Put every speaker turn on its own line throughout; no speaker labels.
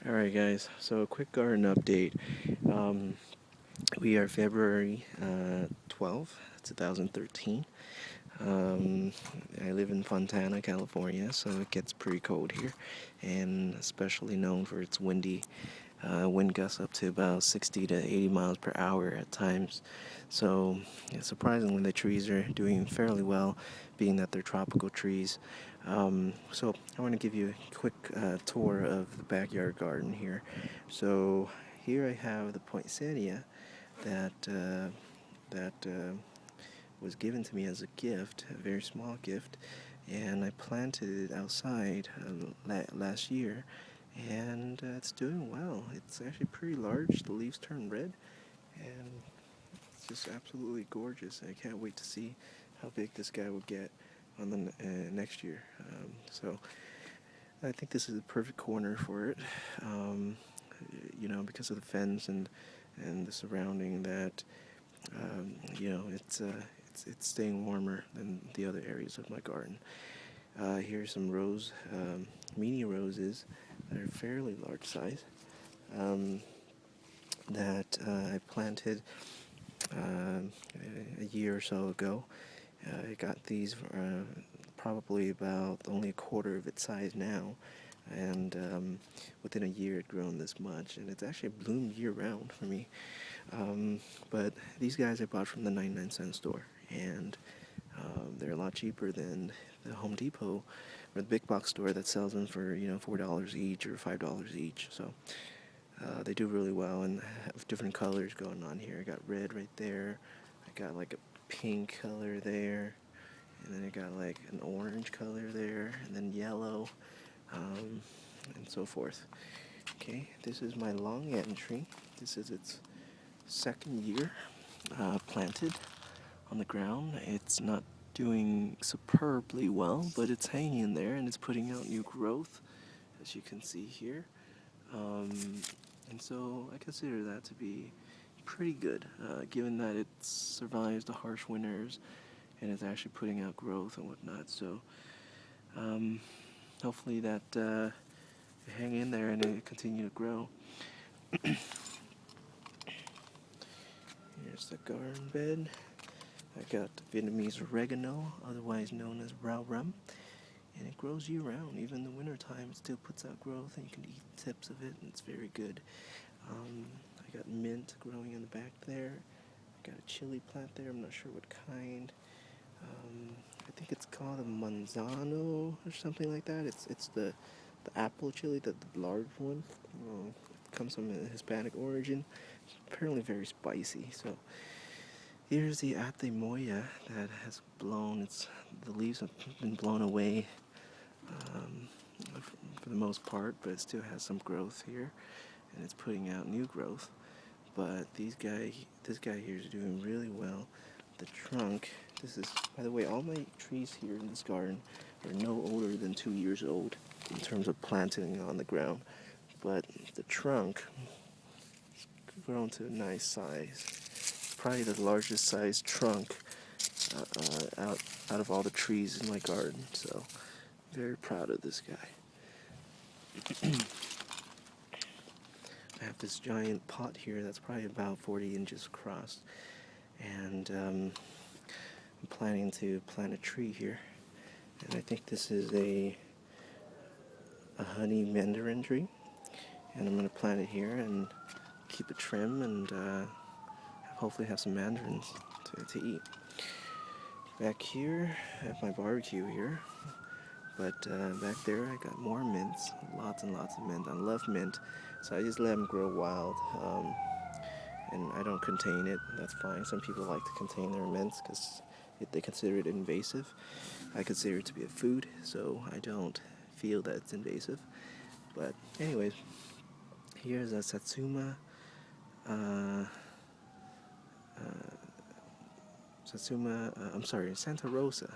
Alright guys, so a quick garden update. Um, we are February 12th, 2013. I live in Fontana, California, so it gets pretty cold here, and especially known for its wind gusts up to about 60 to 80 miles per hour at times. So, yeah, surprisingly, the trees are doing fairly well, being that they're tropical trees. So, I want to give you a quick tour of the backyard garden here. So, here I have the poinsettia that was given to me as a gift, a very small gift, and I planted it outside last year, and it's doing well. It's actually pretty large. The leaves turn red, and it's just absolutely gorgeous. I can't wait to see how big this guy will get on the next year. So I think this is a perfect corner for it. Um, because of the fence and the surrounding that it's staying warmer than the other areas of my garden. Here's some mini roses that are fairly large size um, that I planted a year or so ago. I got these probably about only a quarter of its size now, and within a year it grown this much, and it's actually bloomed year round for me. But these guys I bought from the 99-cent store, and they're a lot cheaper than the Home Depot or the big box store that sells them for $4 each or $5 each. So they do really well and have different colors going on here. I got red right there. I got like a pink color there, and then I got like an orange color there, and then yellow, um, and so forth. Okay, this is my long end tree. This is its second year planted on the ground. It's not doing superbly well, but it's hanging in there and it's putting out new growth, as you can see here. Um, and so I consider that to be pretty good, given that it survives the harsh winters and it's actually putting out growth and whatnot. So um, hopefully that hang in there and it continue to grow. Here's the garden bed. I got Vietnamese oregano, otherwise known as rau rum, and it grows year round. Even in the winter time, it still puts out growth, and you can eat tips of it, and it's very good. I got mint growing in the back there. I got a chili plant there. I'm not sure what kind. I think it's called a manzano or something like that. It's the apple chili, the large one. It comes from a Hispanic origin. It's apparently very spicy. So here's the Ate Moya that has the leaves have been blown away um, for the most part, but it still has some growth here, and it's putting out new growth. But this guy here is doing really well. The trunk, by the way, all my trees here in this garden are no older than 2 years old in terms of planting on the ground. But the trunk has grown to a nice size. Probably the largest size trunk out of all the trees in my garden. So very proud of this guy. I have this giant pot here that's probably about 40 inches across, and I'm planning to plant a tree here. And I think this is a honey mandarin tree, and I'm going to plant it here and keep it trim and hopefully have some mandarins to eat. Back here, I have my barbecue here, but back there I got more mints, lots and lots of mint. I love mint, so I just let them grow wild, and I don't contain it. That's fine. Some people like to contain their mints because they consider it invasive. I consider it to be a food, so I don't feel that it's invasive. But anyways, here's a uh, Santa Rosa.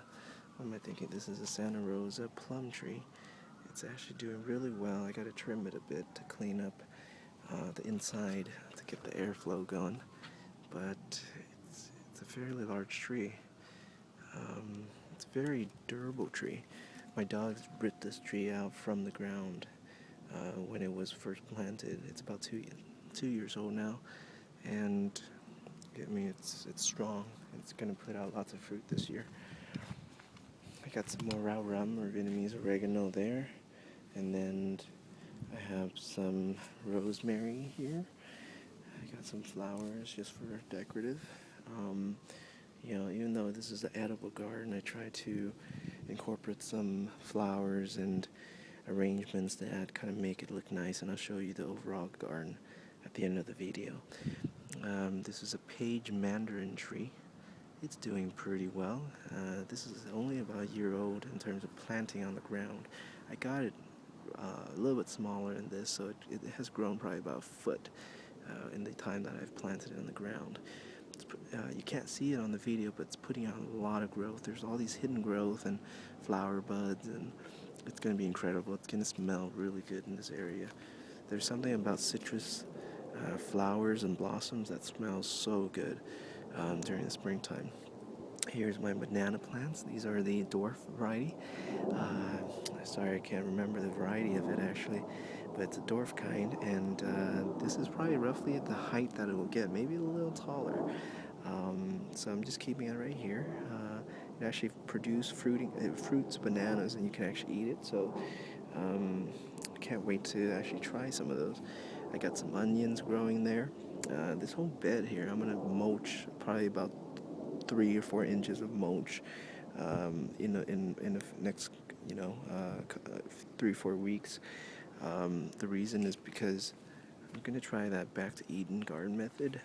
What am I thinking? This is a Santa Rosa plum tree. It's actually doing really well. I gotta trim it a bit to clean up the inside to get the airflow going. But it's a fairly large tree. It's a very durable tree. My dogs ripped this tree out from the ground when it was first planted. It's about 2 years old now, and I mean it's strong. It's gonna put out lots of fruit this year. I got some more rao rum or Vietnamese oregano there, and then I have some rosemary here. I got some flowers just for decorative. Even though this is an edible garden, I try to incorporate some flowers and arrangements that kind of make it look nice, and I'll show you the overall garden at the end of the video. This is a page mandarin tree. It's doing pretty well. This is only about a year old in terms of planting on the ground. I got it a little bit smaller than this, so it has grown probably about a foot in the time that I've planted it on the ground. You can't see it on the video, but it's putting out a lot of growth. There's all these hidden growth and flower buds, and it's going to be incredible. It's going to smell really good in this area. There's something about citrus flowers and blossoms that smells so good during the springtime. Here's my banana plants. These are the dwarf variety. Sorry, I can't remember the variety of it actually, but it's a dwarf kind, and this is probably roughly at the height that it will get, maybe a little taller. So I'm just keeping it right here. It actually fruits bananas, and you can actually eat it. So I can't wait to actually try some of those. I got some onions growing there. This whole bed here, I'm gonna mulch probably about 3 or 4 inches of mulch in the next 3 or 4 weeks. The reason is because I'm going to try that back to Eden garden method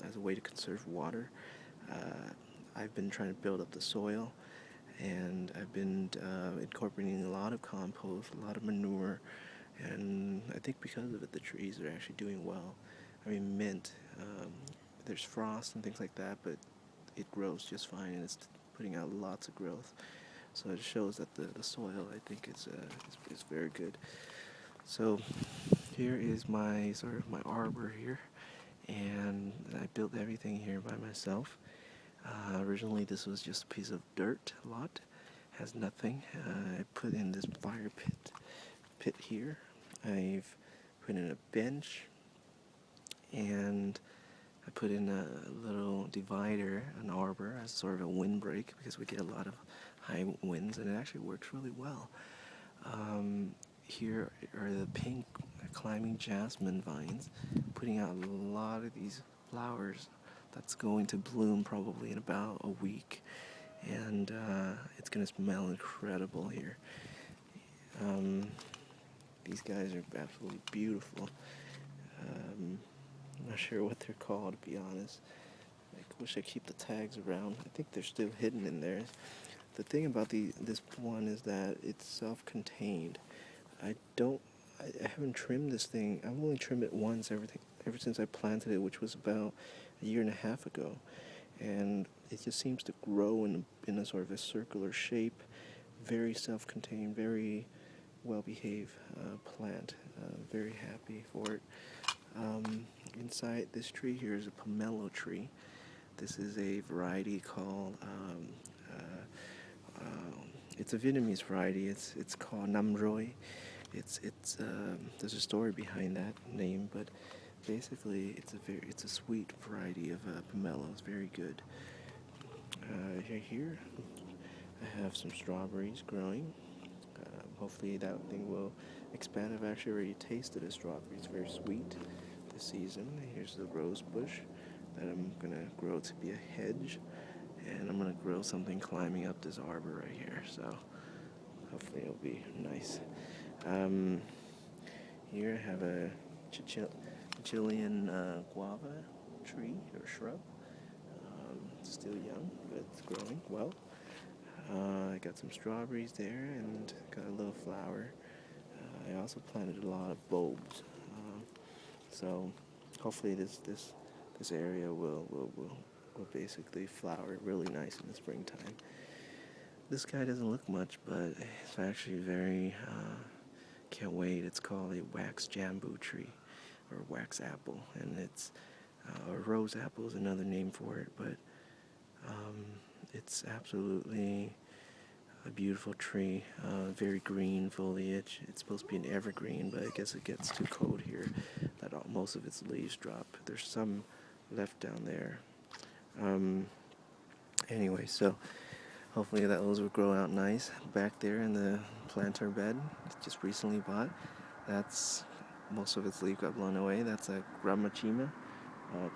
as a way to conserve water. I've been trying to build up the soil, and I've been incorporating a lot of compost, a lot of manure, and I think because of it the trees are actually doing well. I mean, mint, there's frost and things like that, but it grows just fine, and it's putting out lots of growth. So it shows that the soil, I think, is very good. So here is my arbor here, and I built everything here by myself. Originally this was just a piece of dirt lot, has nothing. I put in this fire pit here. I've put in a bench, and I put in a little divider, an arbor, as sort of a windbreak, because we get a lot of high winds, and it actually works really well. Here are the pink climbing jasmine vines, putting out a lot of these flowers that's going to bloom probably in about a week, and it's going to smell incredible here. These guys are absolutely beautiful. I'm not sure what they're called, to be honest. I wish I keep the tags around. I think they're still hidden in there. The thing about this one is that it's self-contained. I haven't trimmed this thing. I've only trimmed it once ever since I planted it, which was about a year and a half ago. And it just seems to grow in a sort of a circular shape. Very self-contained, very well-behaved plant. Very happy for it. Inside this tree here is a pomelo tree. This is a variety called, it's a Vietnamese variety. It's called Nam Roi. There's a story behind that name, but basically it's a sweet variety of pomelo. It's very good. Here I have some strawberries growing. Hopefully that thing will expand. I've actually already tasted a strawberry. It's very sweet this season. Here's the rose bush that I'm gonna grow to be a hedge, and I'm gonna grow something climbing up this arbor right here. So hopefully it'll be nice. Here I have a Chilean guava tree or shrub. It's still young, but it's growing well. I got some strawberries there, and got a little flower. I also planted a lot of bulbs. So hopefully this area will basically flower really nice in the springtime. This guy doesn't look much, but it's actually very, can't wait. It's called a wax jambu tree, or wax apple, and it's, or rose apple is another name for it, but it's absolutely a beautiful tree, very green foliage. It's supposed to be an evergreen, but I guess it gets too cold here that most of its leaves drop. There's some left down there. Um, anyway, so hopefully those will grow out nice. Back there in the planter bed, just recently bought, that's most of its leaf got blown away. That's a Gramachima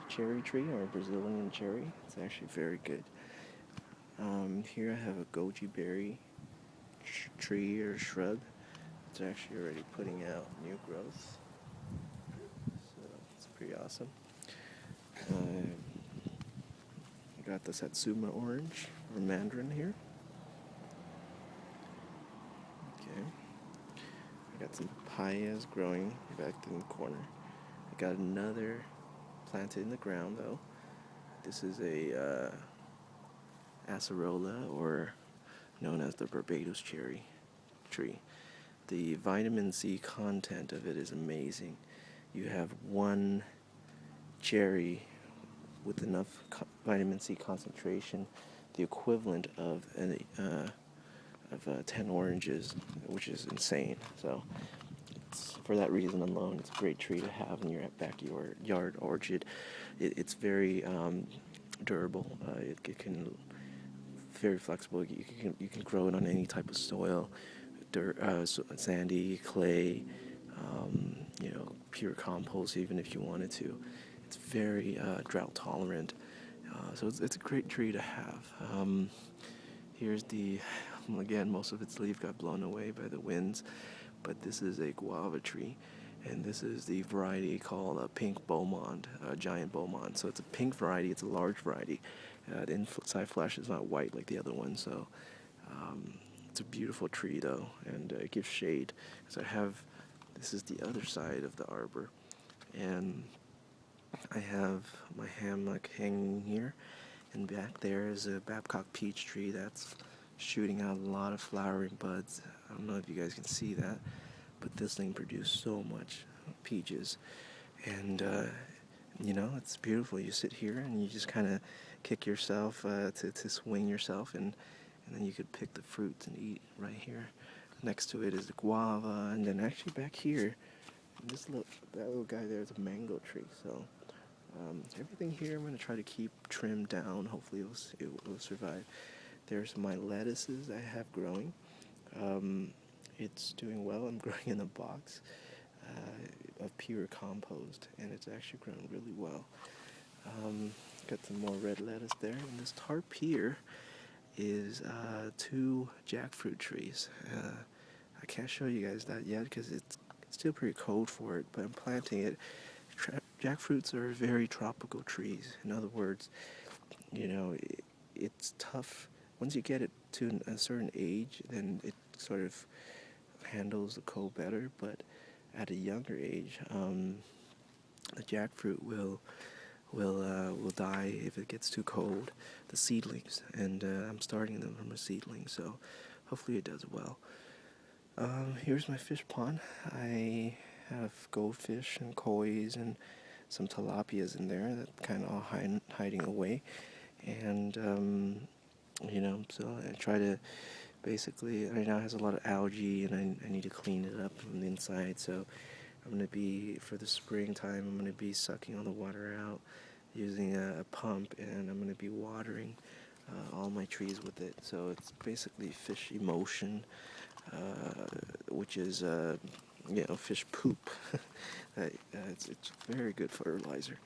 cherry tree, or a Brazilian cherry. It's actually very good. Here I have a goji berry tree or shrub. It's actually already putting out new growth, so it's pretty awesome. I got the Satsuma orange or mandarin here. Okay. I got some papayas growing back in the corner. I got another planted in the ground though. This is a acerola, or known as the Barbados cherry tree. The vitamin C content of it is amazing. You have one cherry with enough vitamin C concentration, the equivalent of 10 oranges, which is insane. So for that reason alone, it's a great tree to have in your backyard orchard. It's very durable. It can very flexible. You can grow it on any type of soil, dirt, sandy, clay, pure compost, even if you wanted to. It's very drought tolerant, so it's a great tree to have. Here's again, most of its leaf got blown away by the winds, but this is a guava tree, and this is the variety called a pink Beaumont, giant Beaumont. So it's a pink variety, it's a large variety. The inside flesh is not white like the other one, so it's a beautiful tree though, and it gives shade. So this is the other side of the arbor, and I have my hammock hanging here, and back there is a Babcock peach tree that's shooting out a lot of flowering buds. I don't know if you guys can see that, but this thing produced so much peaches, and it's beautiful. You sit here and you just kind of kick yourself to swing yourself, and then you could pick the fruits and eat right here. Next to it is the guava, and then actually back here, that little guy there is a mango tree. So everything here I'm going to try to keep trimmed down. Hopefully it will survive. There's my lettuces I have growing. It's doing well. I'm growing in a box of pure compost, and it's actually grown really well. Got some more red lettuce there, and this tarp here is 2 jackfruit trees. I can't show you guys that yet because it's still pretty cold for it, but I'm planting it. Jackfruits are very tropical trees. In other words, it's tough. Once you get it to a certain age, then it sort of handles the cold better. But at a younger age, the jackfruit will die if it gets too cold. The seedlings, and I'm starting them from a seedling, so hopefully it does well. Here's my fish pond. I have goldfish and kois and some tilapias in there that kind of all hiding away, and so I try to basically, right now it has a lot of algae, and I need to clean it up from the inside. So I'm going to be, for the springtime, I'm going to be sucking all the water out using a pump, and I'm going to be watering all my trees with it. So it's basically fish emulsion, which is fish poop. It's very good fertilizer.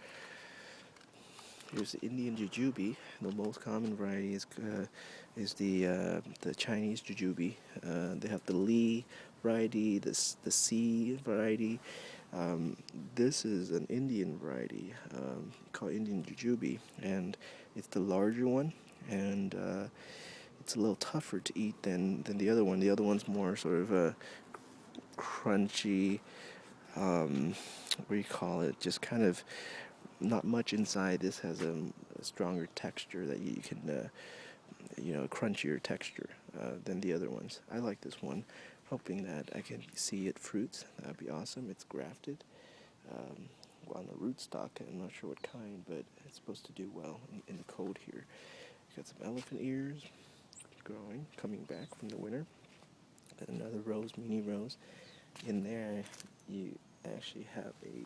Here's the Indian jujube. The most common variety is the Chinese jujube. They have the Li variety, the C variety. This is an Indian variety called Indian jujube, and it's the larger one, and it's a little tougher to eat than the other one. The other one's more sort of a crunchy, what do you call it? Just kind of not much inside. This has a stronger texture that you can, crunchier texture than the other ones. I like this one, hoping that I can see it fruits. That'd be awesome. It's grafted on the rootstock. I'm not sure what kind, but it's supposed to do well in the cold here. Got some elephant ears, growing, coming back from the winter. And another rose, mini rose. In there, you actually have a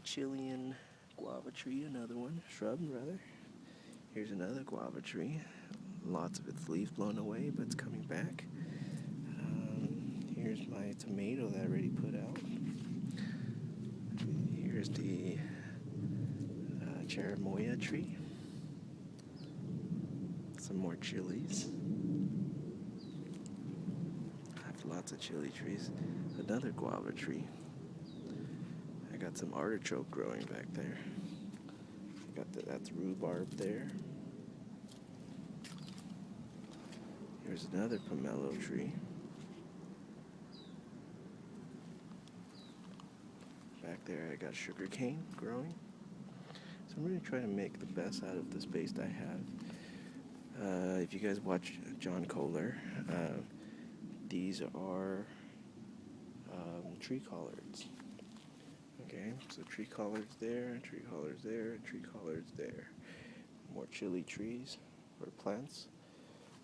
Chilean guava tree, another one, shrub rather. Here's another guava tree. Lots of its leaves blown away, but it's coming back. Here's my tomato that I already put out. Here's the cherimoya tree. Some more chilies. I have lots of chili trees. Another guava tree. I got some artichoke growing back there. That's rhubarb there. Here's another pomelo tree. Back there I got sugar cane growing. So I'm really trying to make the best out of the space I have. If you guys watch John Kohler, these are tree collards. Okay, so tree collards there, tree collards there, tree collards there. More chili trees or plants.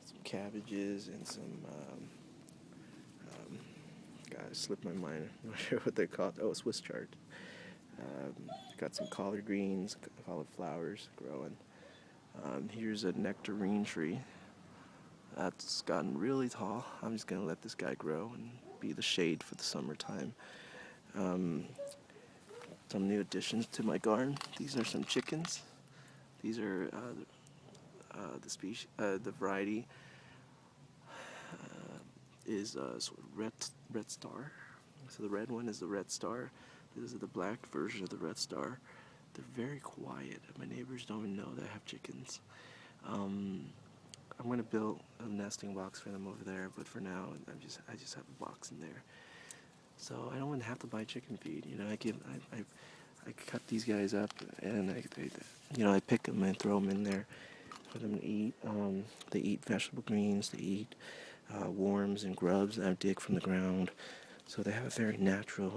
Some cabbages and some, God, it slipped my mind. I'm not sure what they're called. Oh, Swiss chard. Got some collard greens, cauliflowers growing. Here's a nectarine tree. That's gotten really tall. I'm just going to let this guy grow and be the shade for the summertime. Some new additions to my garden. These are some chickens. These are the variety is sort of red star. So the red one is the red star. This is the black version of the red star. They're very quiet. My neighbors don't even know that I have chickens. I'm gonna build a nesting box for them over there, but for now, I just have a box in there. So I don't even have to buy chicken feed. You know, I cut these guys up and I pick them and throw them in there for them to eat. They eat vegetable greens. They eat worms and grubs that I dig from the ground. So they have a very natural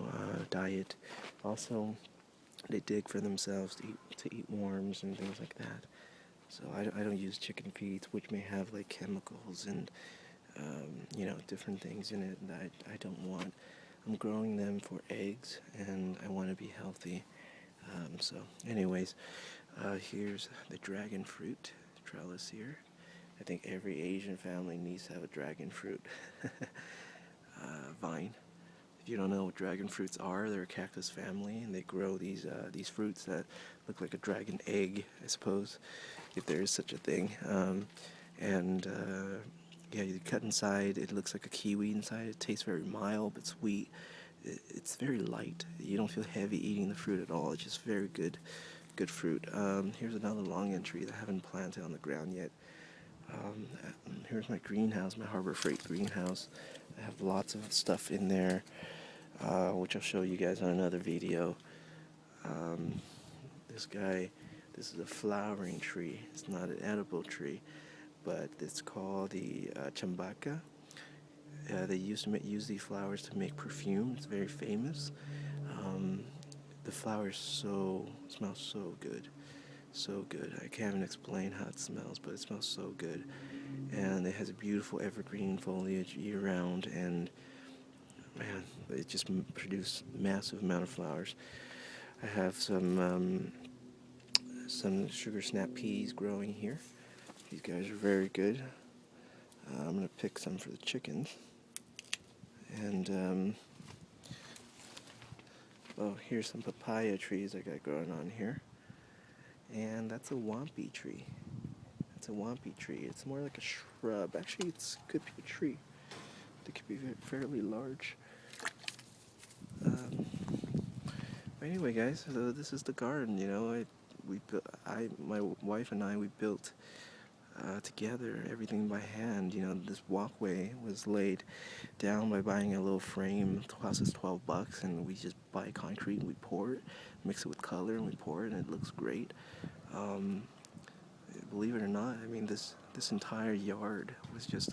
diet. Also, they dig for themselves to eat worms and things like that. So I don't use chicken feeds, which may have like chemicals and different things in it that I don't want. I'm growing them for eggs, and I want to be healthy. So anyways, here's the dragon fruit trellis here. I think every Asian family needs to have a dragon fruit vine. If you don't know what dragon fruits are, they're a cactus family, and they grow these fruits that look like a dragon egg, I suppose, if there is such a thing. You cut inside, it looks like a kiwi inside. It tastes very mild but sweet. It's very light. You don't feel heavy eating the fruit at all. It's just very good fruit. Here's another long end tree that I haven't planted on the ground yet. Here's my greenhouse, my Harbor Freight greenhouse. I have lots of stuff in there, which I'll show you guys on another video. This is a flowering tree. It's not an edible tree, but it's called the chambaca. They used to use these flowers to make perfume. It's very famous. The flowers smells so good. So good. I can't even explain how it smells, but it smells so good. And it has a beautiful evergreen foliage year round, and man, it just produces massive amount of flowers. I have some sugar snap peas growing here. These guys are very good. I'm gonna pick some for the chickens. And here's some papaya trees I got growing on here. And that's a wampy tree. It's more like a shrub. Actually, it could be a tree. It could be fairly large. Anyway, guys, so this is the garden. You know, my wife and I, we built together everything by hand. You know, this walkway was laid down by buying a little frame. It cost us $12, and we just buy concrete and we pour it, mix it with color, and we pour it, and it looks great. Believe it or not, I mean, this entire yard was just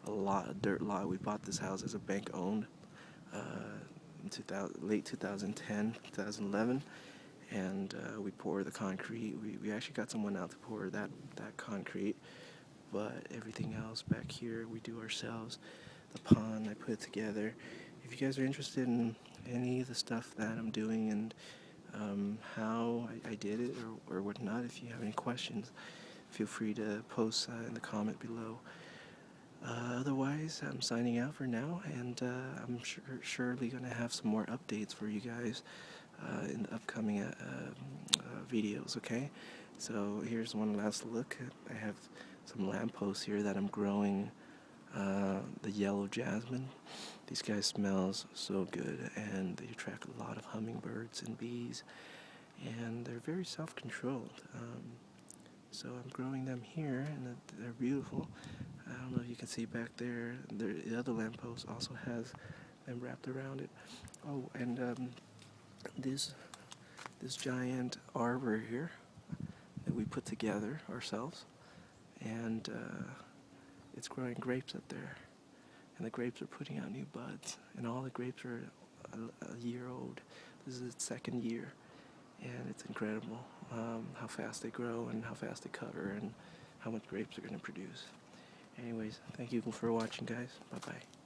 a dirt lot. We bought this house as a bank owned in late 2010, 2011, and we poured the concrete. We actually got someone out to pour that concrete. but everything else back here we do ourselves. The pond, I put it together. If you guys are interested in any of the stuff that I'm doing and how I did it or whatnot, if you have any questions, feel free to post in the comment below. Otherwise, I'm signing out for now, and I'm surely going to have some more updates for you guys in the upcoming videos, okay? So here's one last look. I have some lampposts here that I'm growing the yellow jasmine. These guys smell so good, and they attract a lot of hummingbirds and bees, and they're very self-controlled. So I'm growing them here, and they're beautiful. I don't know if you can see back there. The other lamppost also has them wrapped around it. Oh, and this giant arbor here that we put together ourselves, and it's growing grapes up there, and the grapes are putting out new buds, and all the grapes are a year old. This is its second year, and it's incredible how fast they grow and how fast they cover and how much grapes they're going to produce. Anyways, thank you for watching, guys. Bye-bye.